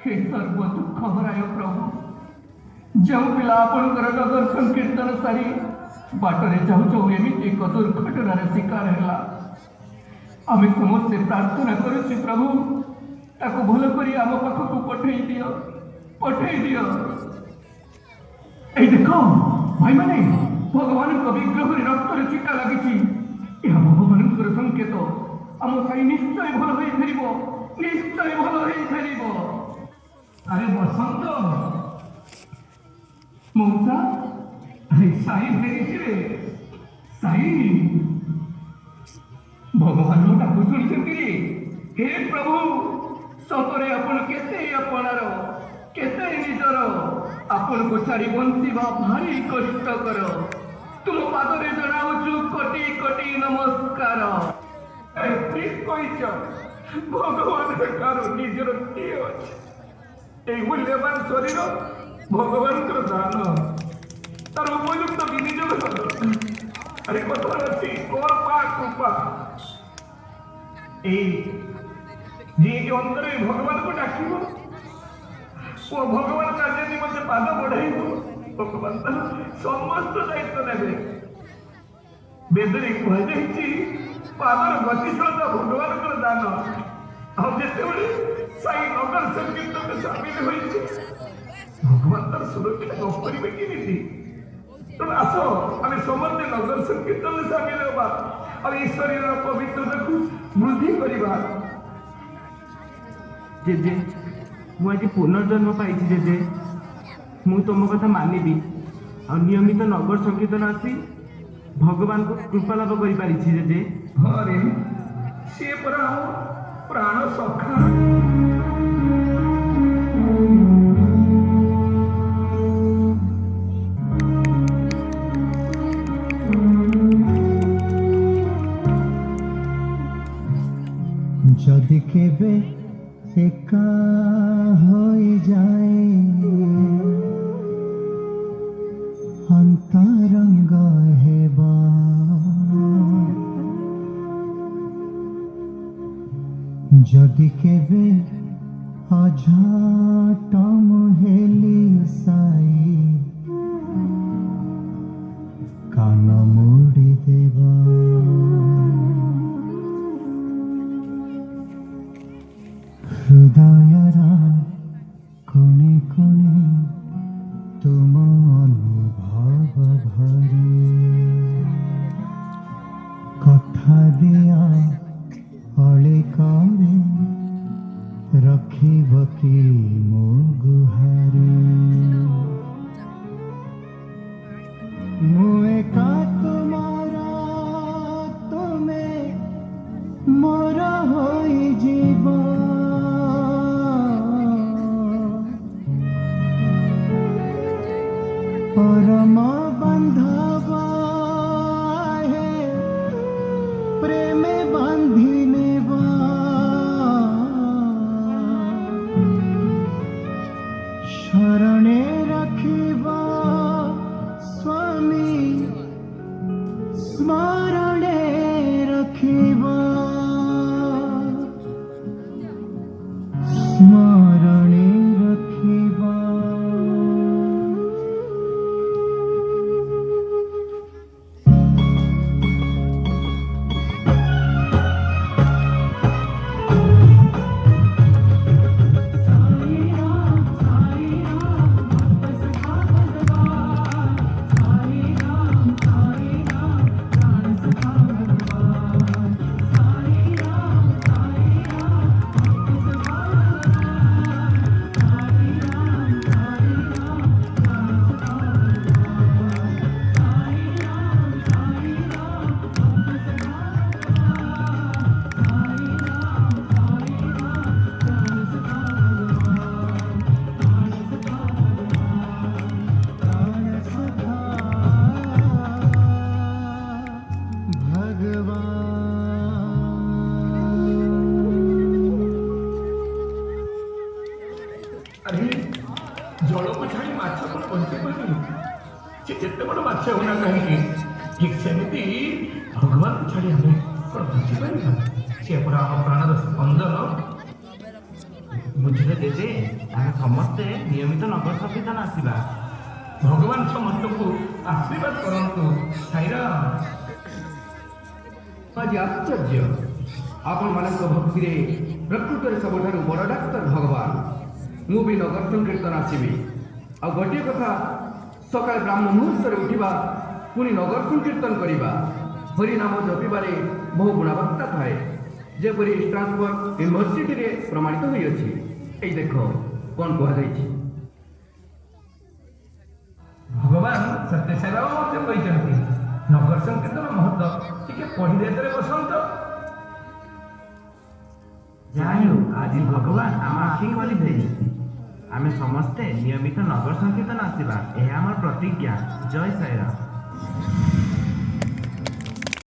हे सर्व दुःख हराय प्रभु जो पिला आपणकर नगर संकीर्तन सारी बाटरे जाऊ जाऊ एमती एक दुर्घटनार शिकार है आम समस्ते प्रार्थना करुचे प्रभु ताको भल करी आम पाखक पठे दियो देख भाई माने भगवान विग्रह रक्तर चिटा लगी भगवान संकेत आम साई निश्चय भल हो फेर निश्चय भल हो फेर अरे बसंत मौसा अरे साई फेरी साई भगवान मो डाक शुणी हे प्रभु सतरे आपण केते अपनार केते निजर आपण को छाड़ी बंचिबा भारी कष्टकर तुम पादरे जनाऊचु कोटि कोटि नमस्कार ठीक कहिछ भगवान ठारो निजर किए अछि ए मूल्यवान शरीर भगवान दान तार उपयुक्त विनियोग अरे कथन अच्छी कृपा कृपा जी अंतरे भगवान को डाक वो भगवान कार्य निमंते पाद बढ़ाई भगवान समस्त दायित्व ने बेदरे कहुई पादर गतिशीलता भगवान दान आते साई नगर संकीर्तन सामिल हो भगवान तर सुरक्षा न करेंगे केमी तेना आस आम समस्ते नगर संकीर्तन सामिल होगा और ईश्वर पवित्रता को वृद्धि करवा जेजे मुझे पुनर्जन्म पाई जेजे मु तुम कथा मानिबी और नियमित नगर संकीर्तन आसी भगवान को कृपा लाभ कर पारी जेजे हाँ रे सी प्राण सखा जदि केबे एका होई जाए अंतरंग हेबा जदि केबे अझाटम हेली साई कान मोड़ी देबा हृदयरा कोणे कोणे तुम अनुभव भरी कथा दिया अले करे रखिब कि मो गुहारी मुए का तुम्हारा तुमे मोर होई जीवा परम बंधवा है प्रेम बांधी नेवा शरणे रखिबा स्वामी स्मरणे रखिबा स्मरणे रखिबा जल को छाड़ी माछ को बंचे से जिते बड़ माछ होना कहीं ठीक सेमती भगवान को छाड़ी हमें कौन बंची पार सी पूरा आम प्राणर स्पंदन ବୁଝିଲେ ଜେଜେ, ଆମେ ସମସ୍ତେ ନିୟମିତ ନଗର ସଂକୀର୍ତ୍ତନ ଆସିବା। ଭଗବାନ ସମସ୍ତଙ୍କୁ ଆଶୀର୍ବାଦ କରନ୍ତୁ। ସାଇରାମ। ଆଜି ଆଶ୍ଚର୍ଯ୍ୟ, ଆପଣମାନଙ୍କ ଭକ୍ତିରେ ପ୍ରକୃତରେ ସବୁଠାରୁ ବଡ଼ ଡାକ୍ତର ଭଗବାନ। ମୁଁ ବି ନଗର ସଂକୀର୍ତ୍ତନ ଆସିବି। ଆଉ ଗୋଟିଏ କଥା, ସକାଳେ ବ୍ରାହ୍ମ ମୁହୂର୍ତ୍ତରେ ଉଠିବା, ପୁଣି ନଗର ସଂକୀର୍ତ୍ତନ କରିବା। ହରିନାମ ଜପିବାରେ ବହୁ ଗୁଣବତ୍ତା ଥାଏ, ଯେପରି ଷ୍ଟାନ୍ସବର୍ଗ ୟୁନିଭର୍ସିଟିରେ ପ୍ରମାଣିତ ହୋଇଅଛି। ଏଇ ଦେଖ କ'ଣ କୁହାଯାଇଛି। ଭଗବାନ ସତ୍ୟସାଇବାବା ମଧ୍ୟ କହିଛନ୍ତି ନଗର ସଂକୀର୍ତ୍ତନ ମହତ୍ଵ ଟିକେ ପଢିଲେ ଏଥିରେ ବସନ୍ତ। ଯାହା ହେଉ ଆଜି ଭଗବାନ ଆମ ଆଖି ଖୋଲି ଦେଇଛନ୍ତି। ଆମେ ସମସ୍ତେ ନିୟମିତ ନଗର ସଂକୀର୍ତ୍ତନ ଆସିବା, ଏହା ଆମର ପ୍ରତିଜ୍ଞା। ଜୟ ସାଇରାମ।